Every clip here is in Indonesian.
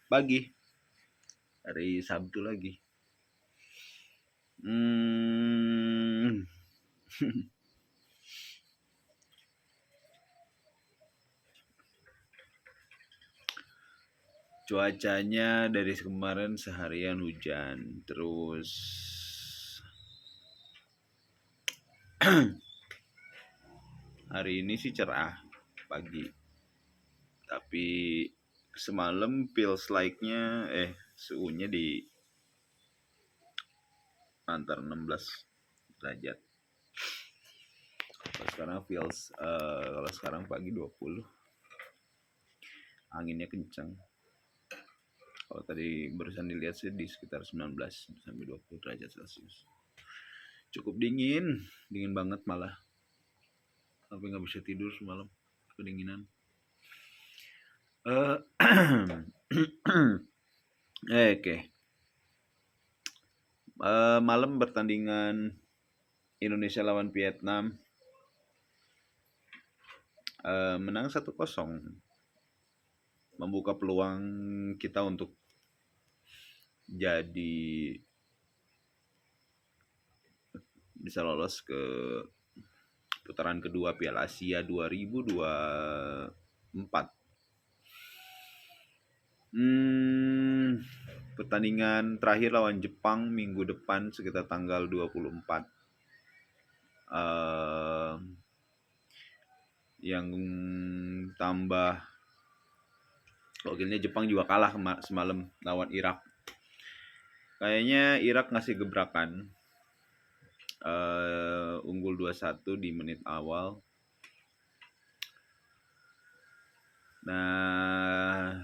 pagi, hari Sabtu lagi. Hmm, cuacanya dari kemarin seharian hujan, terus hari ini sih cerah pagi. Tapi semalam feels like-nya suhunya di antar 16 derajat. Kalau sekarang pagi 20. Anginnya kencang. Kalau tadi barusan dilihat sih di sekitar 19 sampai 20 derajat Celcius. Cukup dingin banget malah. Sampai nggak bisa tidur semalam, kedinginan. Oke. Malam pertandingan Indonesia lawan Vietnam, menang 1-0, membuka peluang kita untuk jadi bisa lolos ke putaran kedua Piala Asia 2024. Pertandingan terakhir lawan Jepang minggu depan sekitar tanggal 24. Yang tambah gokilnya Jepang juga kalah semalam lawan Irak. Kayaknya Irak ngasih gebrakan, unggul 2-1 di menit awal. Nah,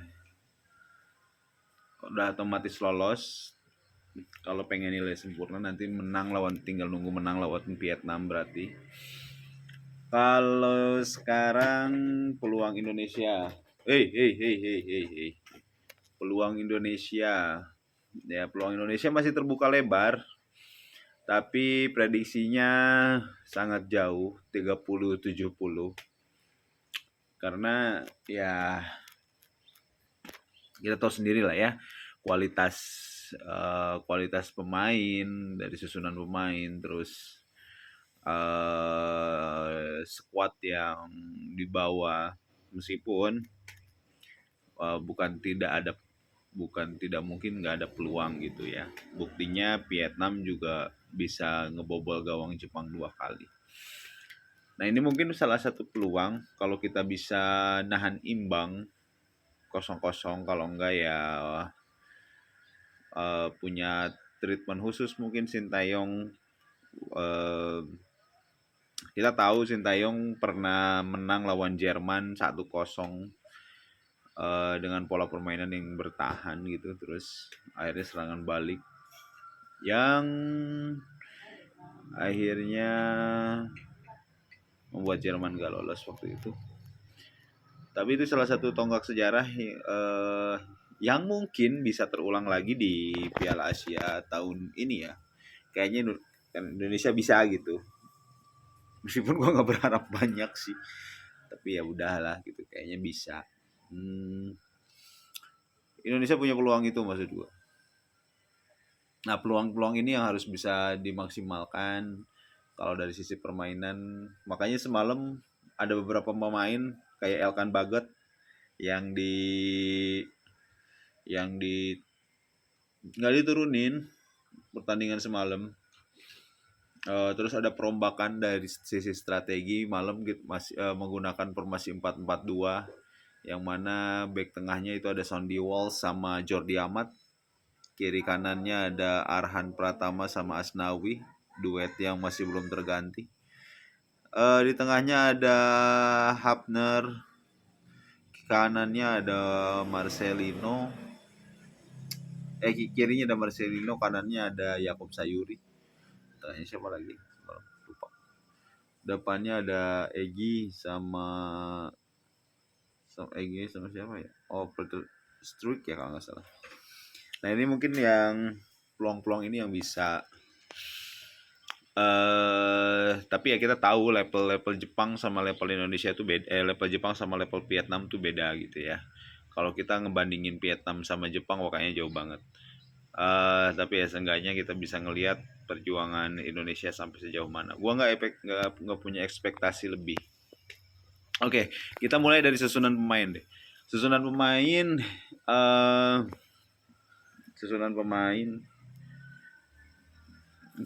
udah otomatis lolos. Kalau pengen nilai sempurna nanti tinggal nunggu menang lawan Vietnam berarti. Kalau sekarang peluang Indonesia, peluang Indonesia masih terbuka lebar, tapi prediksinya sangat jauh, 30-70. Karena ya kita tahu sendiri lah ya, kualitas pemain, dari susunan pemain, terus squad yang dibawa, meskipun bukan tidak mungkin nggak ada peluang gitu ya. Buktinya Vietnam juga bisa ngebobol gawang Jepang 2 kali. Nah, ini mungkin salah satu peluang kalau kita bisa nahan imbang 0-0, kalau enggak ya punya treatment khusus mungkin Sintayong. Kita tahu Sintayong pernah menang lawan Jerman 1-0 dengan pola permainan yang bertahan gitu, terus akhirnya serangan balik yang akhirnya membuat Jerman gak lolos waktu itu. Tapi itu salah satu tonggak sejarah yang mungkin bisa terulang lagi di Piala Asia tahun ini ya. Kayaknya Indonesia bisa gitu. Meskipun gue nggak berharap banyak sih, tapi ya udahlah gitu, kayaknya bisa. Indonesia punya peluang itu maksud gue. Nah, peluang-peluang ini yang harus bisa dimaksimalkan kalau dari sisi permainan. Makanya semalam ada beberapa pemain kayak Elkan Bagot yang nggak diturunin pertandingan semalam. Terus ada perombakan dari sisi strategi, malam masih menggunakan formasi 4-4-2, yang mana back tengahnya itu ada Sondy Walsh sama Jordi Amat, kiri kanannya ada Arhan Pratama sama Asnawi, duet yang masih belum terganti. Di tengahnya ada Hapner, kanannya ada Marcelino, kirinya ada Marcelino, kanannya ada Yakob Sayuri. Tengahnya siapa lagi? Lupa. Depannya ada Egi sama siapa ya? Oh, Peter Struik ya kalau nggak salah. Nah, ini mungkin yang peluang-peluang ini yang bisa. Tapi ya kita tahu level Jepang sama level Indonesia itu beda, level Jepang sama level Vietnam tuh beda gitu ya. Kalau kita ngebandingin Vietnam sama Jepang, wah kayaknya jauh banget. Tapi ya seenggaknya kita bisa ngelihat perjuangan Indonesia sampai sejauh mana. Gua nggak punya ekspektasi lebih. Oke, kita mulai dari susunan pemain deh. Susunan pemain, eh susunan pemain.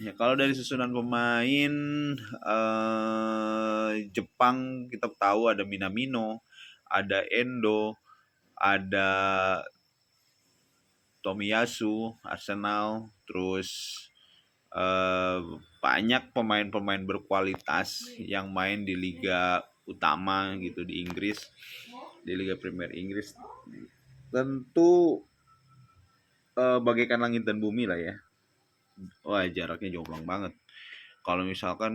Ya, kalau dari susunan pemain, Jepang kita tahu ada Minamino, ada Endo, ada Tomiyasu, Arsenal, terus banyak pemain-pemain berkualitas yang main di liga utama gitu di Inggris, di Liga Premier Inggris. Tentu bagaikan langit dan bumi lah ya. Wah, jaraknya jomplang banget. Kalau misalkan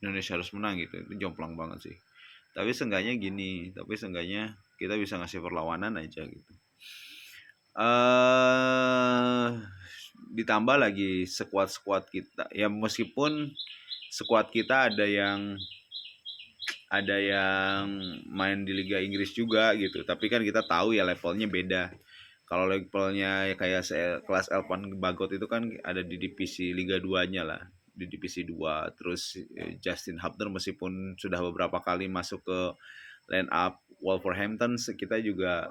Indonesia harus menang gitu, itu jomplang banget sih. Tapi seenggaknya kita bisa ngasih perlawanan aja gitu. Ditambah lagi squad kita. Ya meskipun squad kita ada yang main di Liga Inggris juga gitu. Tapi kan kita tahu ya levelnya beda. Kalau levelnya kayak kelas Elvan Bagot itu kan ada di divisi Liga 2-nya lah, di divisi 2. Terus Justin Hubner meskipun sudah beberapa kali masuk ke line up Wolverhampton, kita juga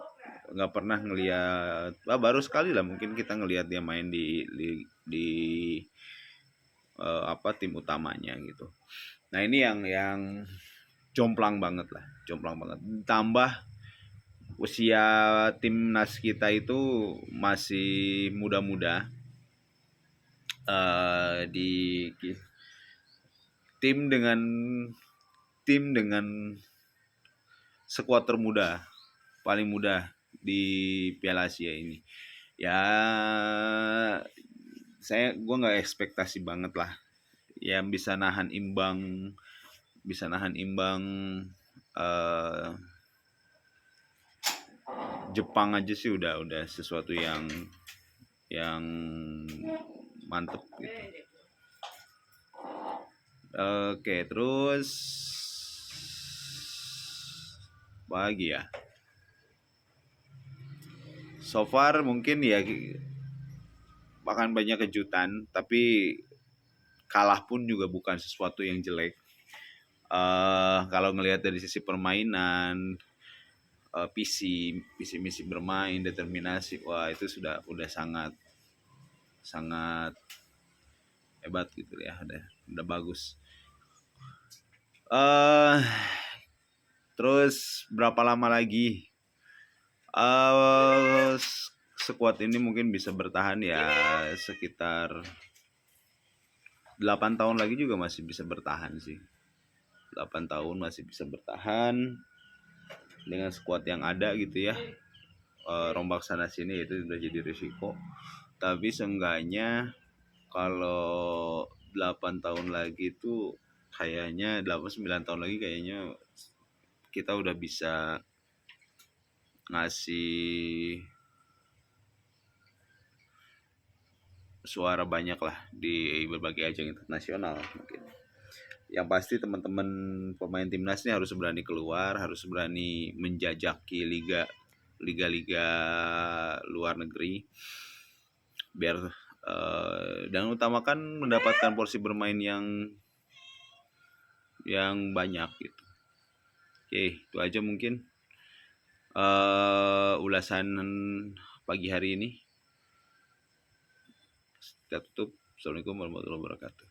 nggak pernah ngelihat, baru sekali lah mungkin kita ngelihat dia main di tim utamanya gitu. Nah, ini yang jomplang banget. Tambah usia timnas kita itu masih muda-muda. Di tim dengan skuad termuda, paling muda di Piala Asia ini. Ya, gue nggak ekspektasi banget lah. Yang bisa nahan imbang Jepang aja sih udah sesuatu yang mantep gitu. Oke, terus bagi ya. So far mungkin ya bahkan banyak kejutan, tapi kalah pun juga bukan sesuatu yang jelek. Kalau ngelihat dari sisi permainan, visi misi bermain, determinasi, wah itu udah sangat hebat gitu ya, udah bagus. Terus berapa lama lagi skuad ini mungkin bisa bertahan ya, sekitar 8 tahun lagi juga masih bisa bertahan sih. 8 tahun masih bisa bertahan dengan skuad yang ada gitu ya. Rombak sana sini itu udah jadi risiko. Tapi seenggaknya kalau 8 tahun lagi itu kayaknya 8-9 tahun lagi kayaknya kita udah bisa ngasih suara banyak lah di berbagai ajang internasional mungkin. Yang pasti teman-teman pemain timnas ini harus berani keluar, harus berani menjajaki liga-liga luar negeri, biar dan utamakan mendapatkan porsi bermain yang banyak gitu. Oke, itu aja mungkin ulasan pagi hari ini. Kita tutup. Assalamualaikum warahmatullahi wabarakatuh.